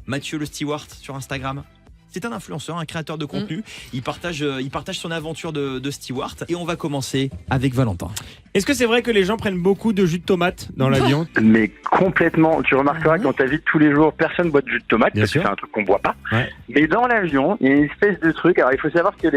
Mathieu le Stewart sur Instagram. C'est un influenceur, un créateur de contenu. Il partage son aventure de steward. Et on va commencer avec Valentin. Est-ce que c'est vrai que les gens prennent beaucoup de jus de tomate dans l'avion ? Mais complètement. Tu remarqueras que dans ta vie de tous les jours, personne boit de jus de tomate, Bien parce sûr. que c'est un truc qu'on boit pas. Ouais. Mais dans l'avion, il y a une espèce de truc. Alors il faut savoir que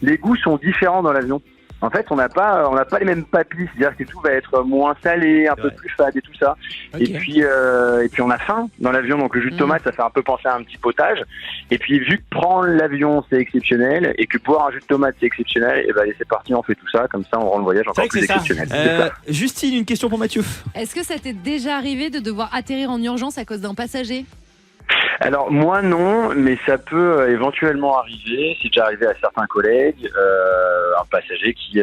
les goûts sont différents dans l'avion. En fait, on n'a pas les mêmes papilles, c'est-à-dire que tout va être moins salé, un peu plus fade et tout ça. Ok. Et puis on a faim dans l'avion, donc le jus de tomate, ça fait un peu penser à un petit potage. Et puis vu que prendre l'avion c'est exceptionnel et que boire un jus de tomate c'est exceptionnel, et ben c'est parti, on fait tout ça, comme ça on rend le voyage encore vrai que plus c'est ça. exceptionnel. Justine, une question pour Mathieu. Est-ce que ça t'est déjà arrivé de devoir atterrir en urgence à cause d'un passager ? Alors moi non, mais ça peut éventuellement arriver. C'est déjà arrivé à certains collègues, un passager qui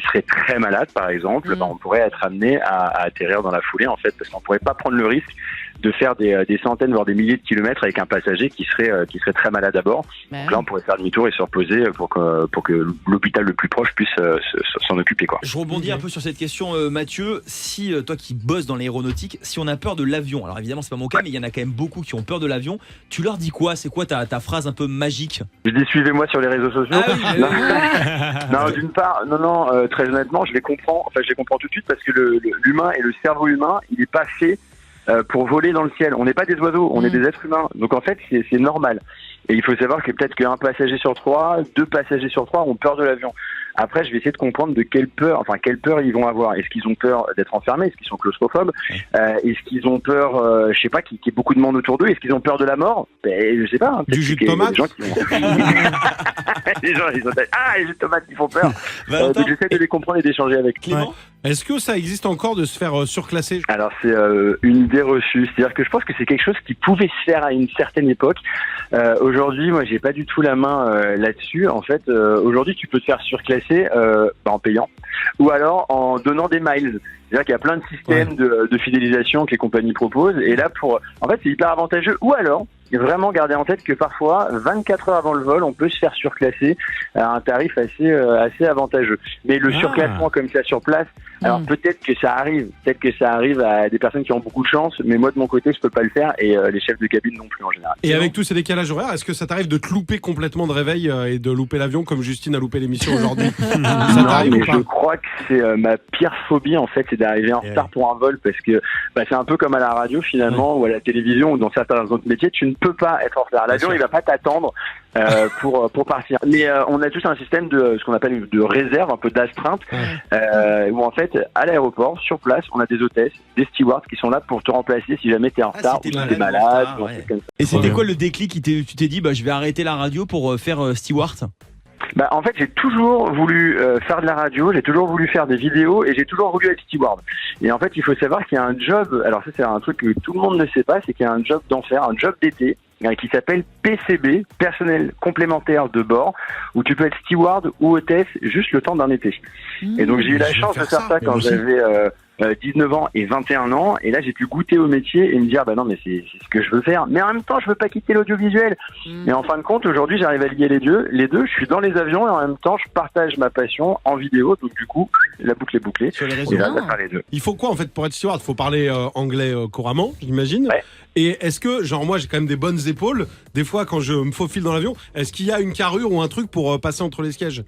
serait très malade par exemple, on pourrait être amené à atterrir dans la foulée en fait, parce qu'on pourrait pas prendre le risque de faire des centaines voire des milliers de kilomètres avec un passager qui serait très malade à bord. Donc là on pourrait faire demi-tour et se reposer pour que l'hôpital le plus proche puisse s'en occuper quoi. Je rebondis un peu sur cette question, Mathieu. Si toi qui bosses dans l'aéronautique, si on a peur de l'avion, alors évidemment c'est pas mon cas, mais il y en a quand même beaucoup qui ont peur de l'avion. Tu leur dis quoi ? C'est quoi ta phrase un peu magique ? Je dis suivez-moi sur les réseaux sociaux. Ah oui, Non, d'une part, très honnêtement, je les comprends tout de suite parce que l'humain et le cerveau humain, il est pas fait pour voler dans le ciel. On n'est pas des oiseaux, on est des êtres humains. Donc en fait, c'est normal. Et il faut savoir que peut-être qu'un passager sur trois, 2 passagers sur 3 ont peur de l'avion. Après, je vais essayer de comprendre de quelle peur ils vont avoir. Est-ce qu'ils ont peur d'être enfermés ? Est-ce qu'ils sont claustrophobes ? Est-ce qu'ils ont peur, je sais pas, qu'il y ait beaucoup de monde autour d'eux ? Est-ce qu'ils ont peur de la mort ? Je sais pas. Du jus de tomate ? Les gens qui vont... les gens, ils ont les jus de tomate qui font peur. Valentin, Donc j'essaie de les comprendre et d'échanger avec Clément ? Est-ce que ça existe encore de se faire surclasser ? Alors c'est une idée reçue, c'est-à-dire que je pense que c'est quelque chose qui pouvait se faire à une certaine époque. Aujourd'hui, moi, j'ai pas du tout la main là-dessus. En fait, aujourd'hui, tu peux te faire surclasser en payant ou alors en donnant des miles. C'est-à-dire qu'il y a plein de systèmes de fidélisation que les compagnies proposent. Et là, en fait, c'est hyper avantageux. Ou alors, vraiment garder en tête que parfois, 24 heures avant le vol, on peut se faire surclasser à un tarif assez avantageux. Mais le surclassement comme ça sur place, alors peut-être que ça arrive à des personnes qui ont beaucoup de chance, mais moi de mon côté, je peux pas le faire et les chefs de cabine non plus en général. Et avec tous ces décalages horaires, est-ce que ça t'arrive de te louper complètement de réveil et de louper l'avion comme Justine a loupé l'émission aujourd'hui ? Ça t'arrive mais ou pas ? je crois que c'est ma pire phobie en fait, c'est d'arriver en retard pour un vol parce que c'est un peu comme à la radio finalement ou à la télévision ou dans certains autres métiers, tu ne peux pas être en retard. L'avion il va pas t'attendre pour partir. Mais on a tous un système de ce qu'on appelle de réserve, un peu d'astreinte, où en fait à l'aéroport, sur place, on a des hôtesses, des stewards qui sont là pour te remplacer si jamais t'es en retard ou si t'es malade. Ou un truc comme ça. Et c'était quoi le déclic tu t'es dit je vais arrêter la radio pour faire steward ? En fait, j'ai toujours voulu faire de la radio, j'ai toujours voulu faire des vidéos et j'ai toujours voulu être steward. Et en fait, il faut savoir qu'il y a un job, alors ça c'est un truc que tout le monde ne sait pas, c'est qu'il y a un job d'enfer, un job d'été qui s'appelle PCB, personnel complémentaire de bord, où tu peux être steward ou hôtesse juste le temps d'un été. Et donc j'ai eu la chance de faire ça quand j'avais 19 ans et 21 ans, et là j'ai pu goûter au métier et me dire non mais c'est ce que je veux faire, mais en même temps je veux pas quitter l'audiovisuel. Et en fin de compte aujourd'hui j'arrive à lier les deux, je suis dans les avions et en même temps je partage ma passion en vidéo, donc du coup la boucle est bouclée. Sur les réseaux. Et là ça fait les deux. Il faut quoi en fait pour être steward ? Il faut parler anglais couramment, j'imagine. Ouais. Et est-ce que, moi j'ai quand même des bonnes épaules, des fois quand je me faufile dans l'avion, est-ce qu'il y a une carrure ou un truc pour passer entre les sièges ?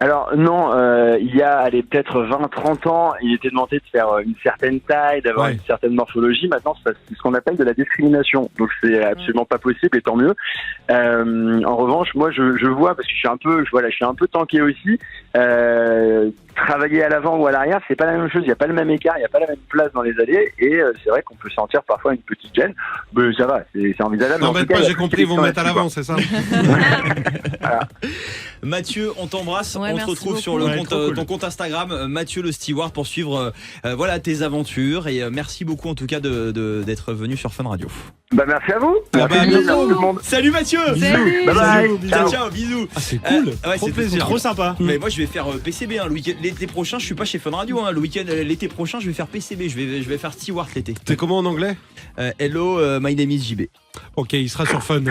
Alors non, il y a peut-être 20-30 ans, il était demandé de faire une certaine taille, d'avoir une certaine morphologie. Maintenant, c'est ce qu'on appelle de la discrimination. Donc c'est absolument pas possible et tant mieux. En revanche, moi je vois, parce que je suis un peu tanké aussi, travailler à l'avant ou à l'arrière, c'est pas la même chose, il n'y a pas le même écart, il n'y a pas la même place dans les allées et c'est vrai qu'on peut sentir parfois une petite gêne. Mais ça va, c'est envisageable. Non, pas, j'ai compris, ils vont mettre à l'avant, c'est ça. Voilà. Mathieu, on t'embrasse. Ouais, On te merci retrouve beaucoup. sur Cool. ton compte Instagram, Mathieu le Steward, pour suivre tes aventures. Et merci beaucoup en tout cas d'être venu sur Fun Radio. Merci à vous. Merci tout le monde. Salut Mathieu. Salut. Bye bye. Ciao, bisous. Ah, c'est cool. Ouais, Trop c'est plaisir. trop sympa. Mais moi je vais faire PCB le week-end. L'été prochain, je suis pas chez Fun Radio. L'été prochain, je vais faire PCB. Je vais faire Steward l'été. T'es comment en anglais ? Hello, my name is JB. Ok, il sera sur Fun.